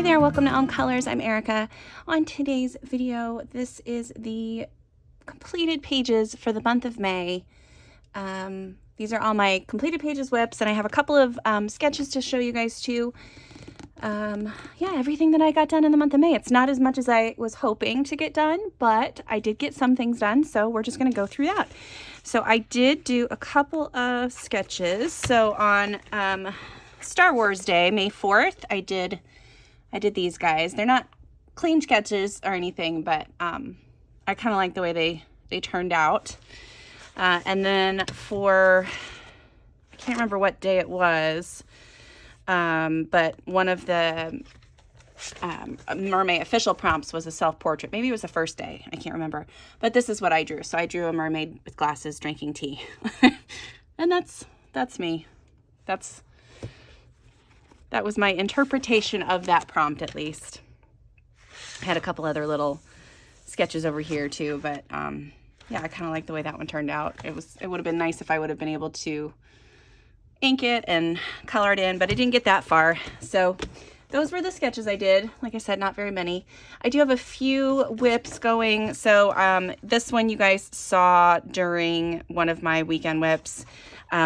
Hi there, welcome to Elm Colors. I'm Erica. On today's video, this is the completed pages for the month of May. These are all my completed pages whips, and I have a couple of sketches to show you guys too. Yeah, everything that I got done in the month of May. It's not as much as I was hoping to get done, but I did get some things done, so we're just going to go through that. So I did do a couple of sketches. So on Star Wars Day, May 4th, I did these guys. They're not clean sketches or anything, but I kind of like the way they turned out. And then for, I can't remember what day it was, but one of the Mermaid official prompts was a self-portrait. Maybe it was the first day. I can't remember. But this is what I drew. So I drew a mermaid with glasses drinking tea. And that's me. That was my interpretation of that prompt, at least. I had a couple other little sketches over here too, but yeah, I kind of like the way that one turned out. It would have been nice if I would have been able to ink it and color it in, but I didn't get that far. So those were the sketches I did. Like I said, not very many. I do have a few whips going. So this one you guys saw during one of my weekend whips.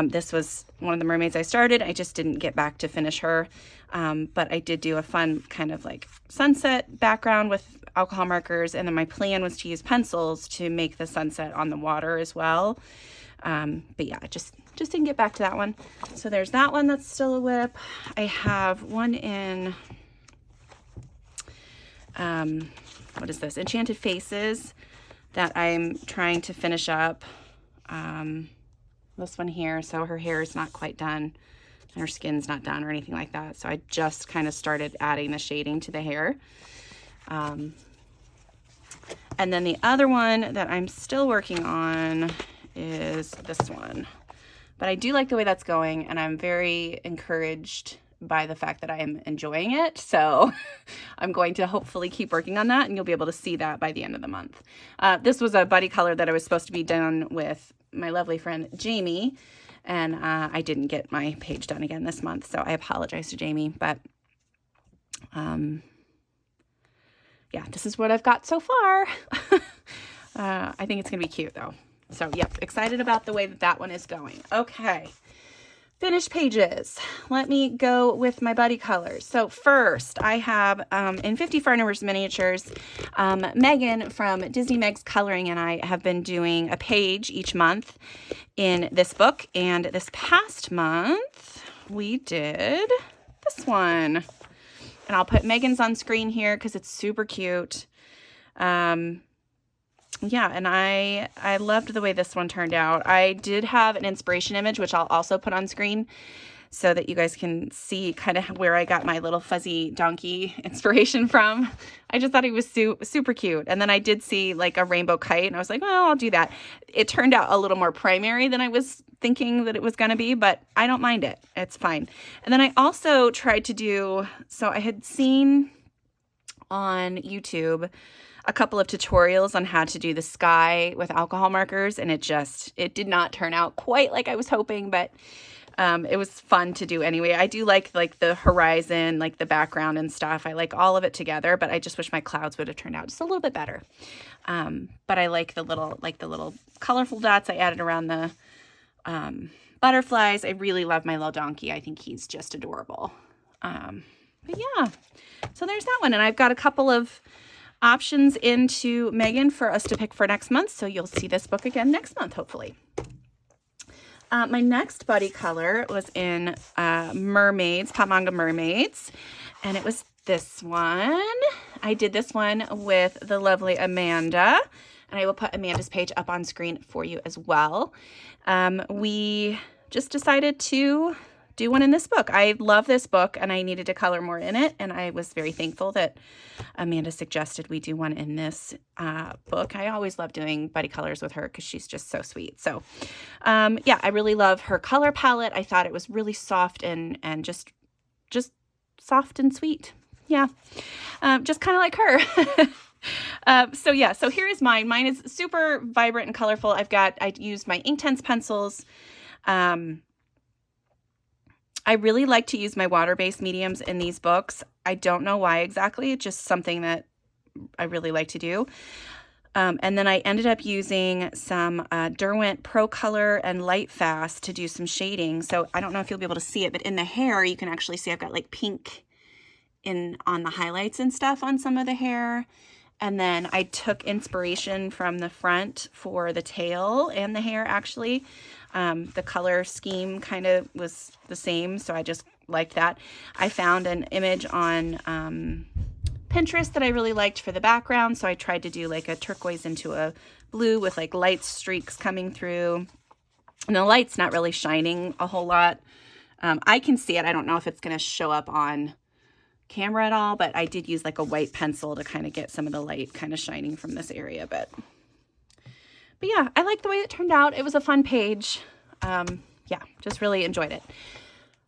This was one of the mermaids I started. I just didn't get back to finish her. But I did do a fun kind of like sunset background with alcohol markers. And then my plan was to use pencils to make the sunset on the water as well. But yeah, just didn't get back to that one. So there's that one that's still a whip. I have one in, what is this? Enchanted Faces that I'm trying to finish up. This one here, so her hair is not quite done and her skin's not done or anything like that. So I just kind of started adding the shading to the hair. And then the other one that I'm still working on is this one. But I do like the way that's going, and I'm very encouraged by the fact that I am enjoying it. So I'm going to hopefully keep working on that, and you'll be able to see that by the end of the month. This was a buddy color that I was supposed to be done with my lovely friend Jamie, and I didn't get my page done again this month, so I apologize to Jamie. But yeah, this is what I've got so far. I think it's gonna be cute though. So yep, excited about the way that one is going. Okay, finished pages. Let me go with my buddy colors. So first I have in 50 Farmers Miniatures, Megan from Disney Meg's Coloring and I have been doing a page each month in this book. And this past month we did this one. And I'll put Megan's on screen here because it's super cute. Yeah, and I loved the way this one turned out. I did have an inspiration image, which I'll also put on screen so that you guys can see kind of where I got my little fuzzy donkey inspiration from. I just thought he was super cute. And then I did see like a rainbow kite, and I was like, well, I'll do that. It turned out a little more primary than I was thinking that it was going to be, but I don't mind it. It's fine. And then I also tried to do, so I had seen on YouTube a couple of tutorials on how to do the sky with alcohol markers, and it did not turn out quite like I was hoping, but it was fun to do anyway. I do like the horizon, like the background and stuff. I like all of it together, but I just wish my clouds would have turned out just a little bit better. But I like the little colorful dots I added around the butterflies. I really love my little donkey. I think he's just adorable. But yeah, so there's that one, and I've got a couple of options into Megan for us to pick for next month, so you'll see this book again next month, hopefully. My next buddy color was in Mermaids, Pop Manga Mermaids, and it was this one. I did this one with the lovely Amanda, and I will put Amanda's page up on screen for you as well. We just decided to do one in this book. I love this book and I needed to color more in it, and I was very thankful that Amanda suggested we do one in this book. I always love doing buddy colors with her because she's just so sweet. So yeah, I really love her color palette. I thought it was really soft and just soft and sweet. Yeah, just kind of like her. So yeah, so here is mine. Mine is super vibrant and colorful. I used my Inktense pencils. I really like to use my water-based mediums in these books. I don't know why exactly. It's just something that I really like to do. And then I ended up using some Derwent Pro Color and Light Fast to do some shading. So I don't know if you'll be able to see it, but in the hair, you can actually see I've got like pink on the highlights and stuff on some of the hair. And then I took inspiration from the front for the tail and the hair, actually. The color scheme kind of was the same, so I just liked that. I found an image on Pinterest that I really liked for the background, so I tried to do like a turquoise into a blue with like light streaks coming through. And the light's not really shining a whole lot. I can see it. I don't know if it's going to show up on camera at all, but I did use like a white pencil to kind of get some of the light kind of shining from this area. But yeah, I like the way it turned out. It was a fun page. Yeah, just really enjoyed it.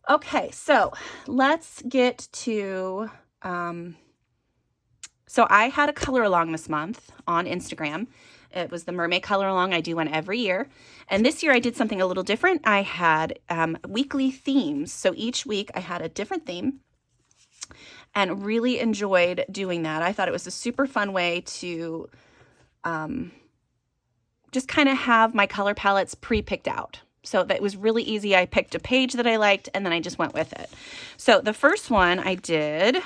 Okay, so let's get to, so I had a color along this month on Instagram. It was the Mermaid color along. I do one every year. And this year I did something a little different. I had weekly themes. So each week I had a different theme and really enjoyed doing that. I thought it was a super fun way to just kind of have my color palettes pre-picked out. So that was really easy. I picked a page that I liked and then I just went with it. So the first one I did, it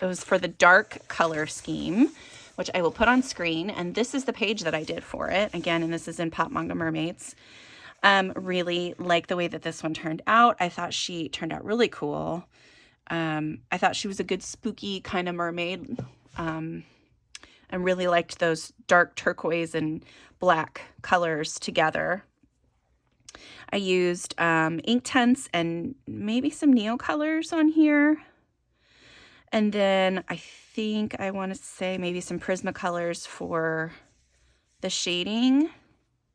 was for the dark color scheme, which I will put on screen. And this is the page that I did for it. Again, and this is in Pop Manga Mermaids. Really like the way that this one turned out. I thought she turned out really cool. I thought she was a good spooky kind of mermaid. And really liked those dark turquoise and black colors together. I used Inktense and maybe some Neo colors on here. And then I think I want to say maybe some Prismacolors for the shading.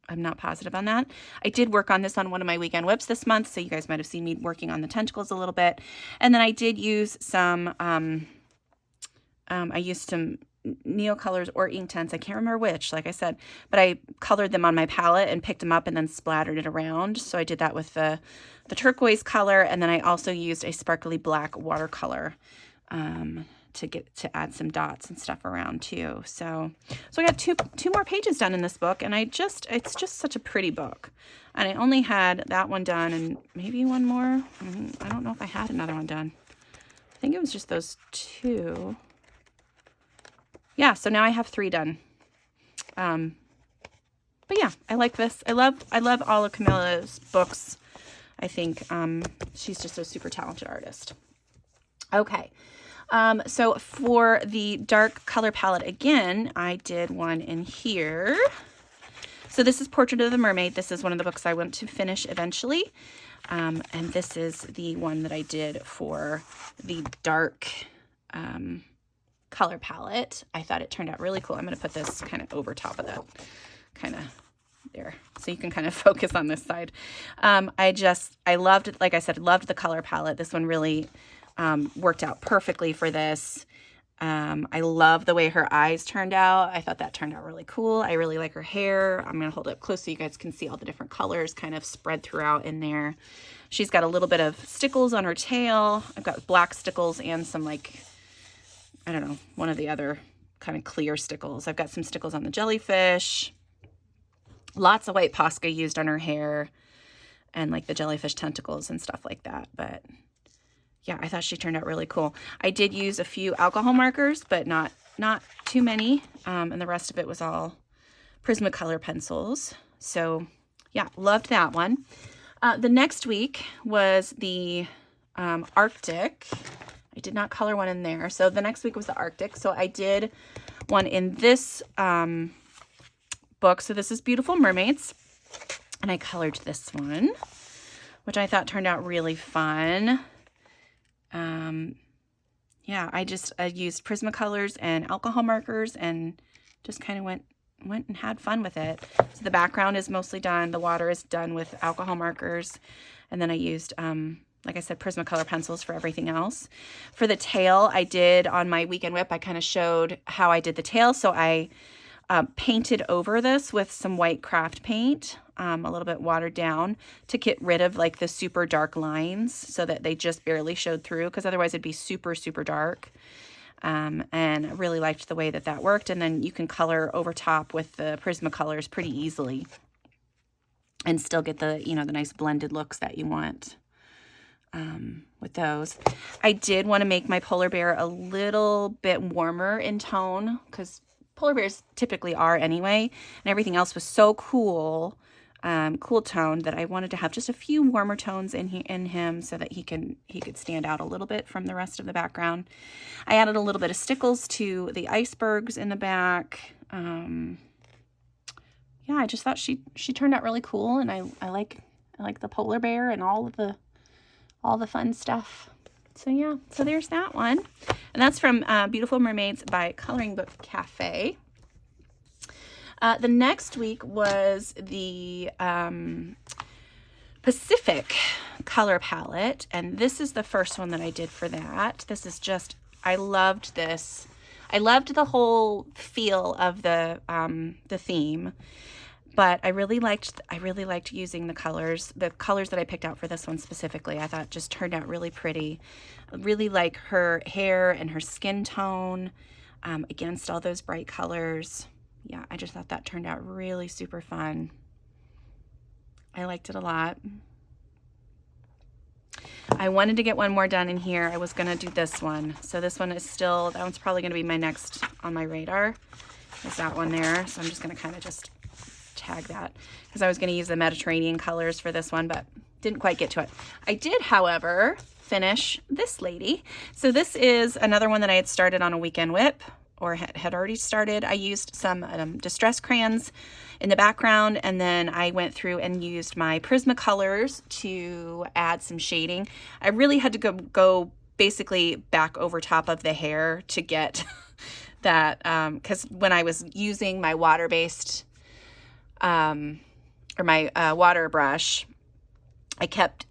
I'm not positive on that. I did work on this on one of my weekend whips this month, so you guys might have seen me working on the tentacles a little bit. And then I did use some, I used some Neo colors or Inktense. I can't remember which, like I said, but I colored them on my palette and picked them up and then splattered it around. So I did that with the turquoise color, and then I also used a sparkly black watercolor to add some dots and stuff around too. So I got two more pages done in this book, and it's just such a pretty book. And I only had that one done and maybe one more. I don't know if I had another one done. I think it was just those two. Yeah, so now I have 3 done. But yeah, I like this. I love all of Camilla's books. I think she's just a super talented artist. Okay, so for the dark color palette again, I did one in here. So this is Portrait of the Mermaid. This is one of the books I want to finish eventually. And this is the one that I did for the dark color palette. I thought it turned out really cool. I'm going to put this kind of over top of that, kind of there, so you can kind of focus on this side. I loved, like I said, loved the color palette. This one really worked out perfectly for this. I love the way her eyes turned out. I thought that turned out really cool. I really like her hair. I'm going to hold it up close so you guys can see all the different colors kind of spread throughout in there. She's got a little bit of stickles on her tail. I've got black stickles and some, like, I don't know, one of the other kind of clear stickles. I've got some stickles on the jellyfish. Lots of white Posca used on her hair and like the jellyfish tentacles and stuff like that. But yeah, I thought she turned out really cool. I did use a few alcohol markers, but not too many. And the rest of it was all Prismacolor pencils. So yeah, loved that one. The next week was the Arctic. I did not color one in there. So the next week was the Arctic. So I did one in this book. So this is Beautiful Mermaids. And I colored this one, which I thought turned out really fun. Yeah, I used Prismacolors and alcohol markers and just kind of went and had fun with it. So the background is mostly done. The water is done with alcohol markers. And then I used, like I said, Prismacolor pencils for everything else. For the tail, I did on my weekend whip, I kind of showed how I did the tail. So I painted over this with some white craft paint, a little bit watered down, to get rid of like the super dark lines so that they just barely showed through, because otherwise it'd be super, super dark. And I really liked the way that that worked. And then you can color over top with the Prismacolors pretty easily and still get the, you know, the nice blended looks that you want with those. I did want to make my polar bear a little bit warmer in tone, because polar bears typically are anyway, and everything else was so cool, cool toned, that I wanted to have just a few warmer tones in him so that he could stand out a little bit from the rest of the background. I added a little bit of stickles to the icebergs in the back. Yeah, I just thought she turned out really cool, and I like the polar bear and all the fun stuff. So yeah, so there's that one. And that's from Beautiful Mermaids by Coloring Book Cafe. The next week was the Pacific color palette, and this is the first one that I did for that. This is just, I loved this. I loved the whole feel of the theme, but I really liked using the colors that I picked out for this one specifically. I thought just turned out really pretty. I really like her hair and her skin tone against all those bright colors. Yeah, I just thought that turned out really super fun. I liked it a lot. I wanted to get one more done in here. I was going to do this one. So this one is still, that one's probably going to be my next on my radar. There's that one there. So I'm just going to kind of just tag that, because I was going to use the Mediterranean colors for this one, but didn't quite get to it. I did, however, finish this lady. So this is another one that I had started on a weekend whip, or had already started. I used some distress crayons in the background, and then I went through and used my Prismacolors to add some shading. I really had to go basically back over top of the hair to get that, because when I was using my water-based, or my water brush, I kept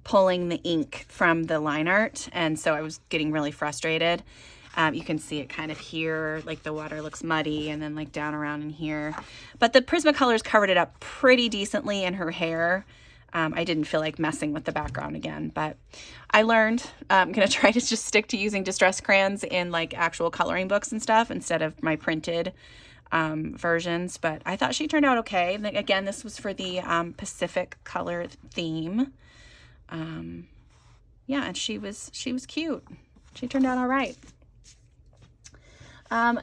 pulling the ink from the line art, and so I was getting really frustrated. You can see it kind of here, like the water looks muddy, and then like down around in here. But the Prismacolors covered it up pretty decently in her hair. I didn't feel like messing with the background again, but I learned. I'm going to try to just stick to using distress crayons in like actual coloring books and stuff instead of my printed versions. But I thought she turned out okay. And again, this was for the Pacific color theme. Yeah, and she was cute. She turned out all right.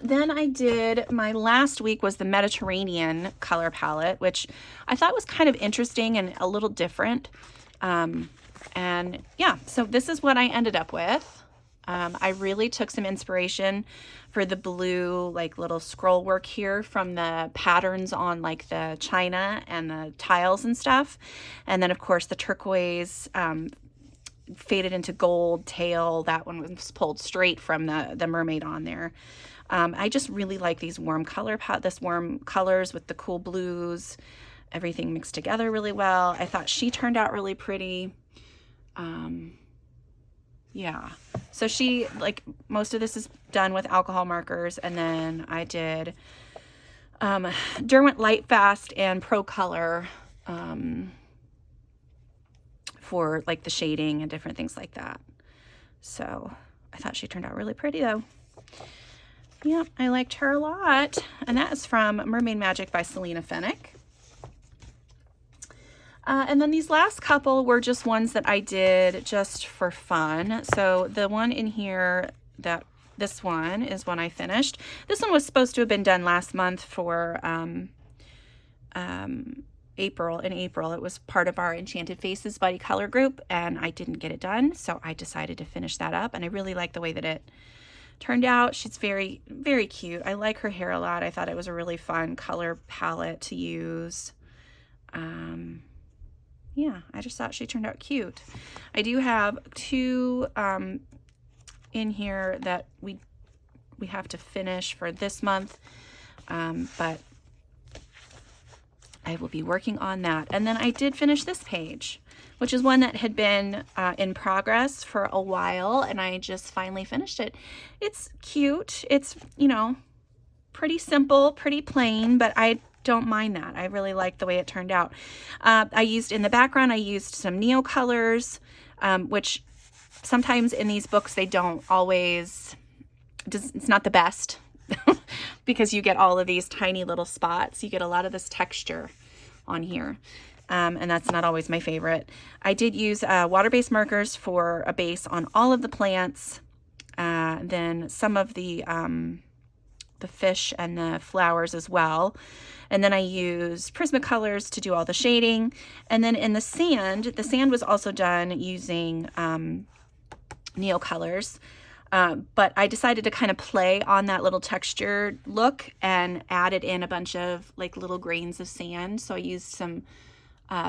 Then I did, my last week was the Mediterranean color palette, which I thought was kind of interesting and a little different. And yeah, so this is what I ended up with. I really took some inspiration for the blue, like little scroll work here from the patterns on like the china and the tiles and stuff. And then of course the turquoise, faded into gold tail. That one was pulled straight from the mermaid on there. I just really like these warm colors with the cool blues, everything mixed together really well. I thought she turned out really pretty. Yeah, so she, like, most of this is done with alcohol markers, and then I did Derwent Lightfast and Pro Color for like the shading and different things like that. So I thought she turned out really pretty though. Yeah, I liked her a lot. And that is from Mermaid Magic by Selena Fennick. And then these last couple were just ones that I did just for fun. So the one in here, this one is one I finished. This one was supposed to have been done last month for April. In April, it was part of our Enchanted Faces Buddy Color group, and I didn't get it done, so I decided to finish that up. And I really like the way that it turned out. She's very, very cute. I like her hair a lot. I thought it was a really fun color palette to use. Yeah, I just thought she turned out cute. I do have two in here that we have to finish for this month, but I will be working on that. And then I did finish this page, which is one that had been in progress for a while, and I just finally finished it. It's cute. It's, you know, pretty simple, pretty plain, but I don't mind that. I really like the way it turned out. In the background, I used some Neo colors, which sometimes in these books, they don't always, it's not the best because you get all of these tiny little spots. You get a lot of this texture on here. And that's not always my favorite. I did use water-based markers for a base on all of the plants. Then some of the fish and the flowers as well. And then I used Prismacolors to do all the shading. And then in the sand was also done using Neo colors. But I decided to kind of play on that little texture look and added in a bunch of like little grains of sand. So I used some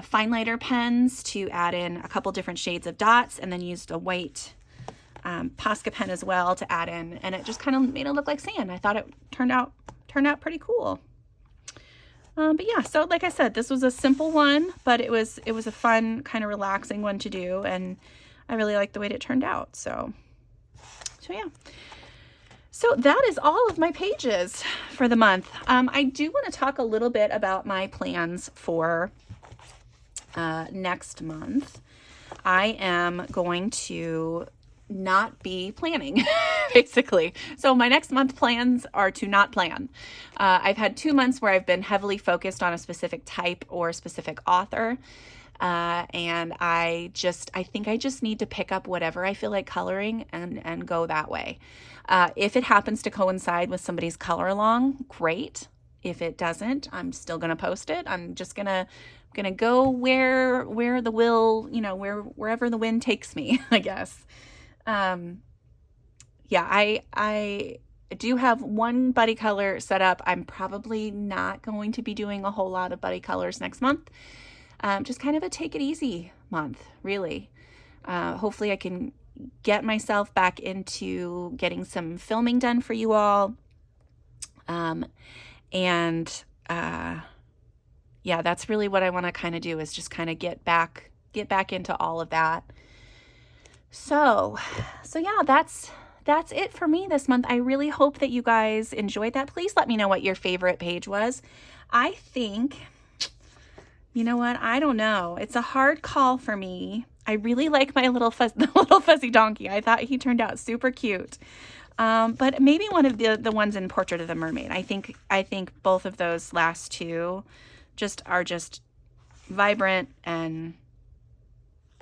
fine liner pens to add in a couple different shades of dots, and then used a white Posca pen as well to add in, and it just kind of made it look like sand. I thought it turned out pretty cool. But yeah, so like I said, this was a simple one, but it was a fun, kind of relaxing one to do, and I really liked the way it turned out. So yeah. So that is all of my pages for the month. I do want to talk a little bit about my plans for next month. I am going to not be planning, basically. So my next month plans are to not plan. I've had 2 months where I've been heavily focused on a specific type or a specific author. And I think I just need to pick up whatever I feel like coloring and go that way. If it happens to coincide with somebody's color along, great. If it doesn't, I'm still going to post it. I'm just gonna go where the will, wherever the wind takes me, I guess. Yeah, I do have one buddy color set up. I'm probably not going to be doing a whole lot of buddy colors next month. Just kind of a take it easy month, really. Hopefully I can get myself back into getting some filming done for you all. Yeah, that's really what I want to kind of do, is just kind of get back into all of that. So yeah, that's it for me this month. I really hope that you guys enjoyed that. Please let me know what your favorite page was. I think, you know what? I don't know. It's a hard call for me. I really like my little fuzzy donkey. I thought he turned out super cute. But maybe one of the ones in Portrait of the Mermaid. I think both of those last two are just vibrant, and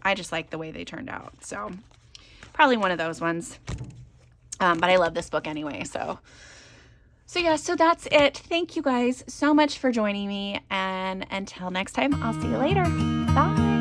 I just like the way they turned out. So probably one of those ones. But I love this book anyway. So yeah, so that's it. Thank you guys so much for joining me. And until next time, I'll see you later. Bye.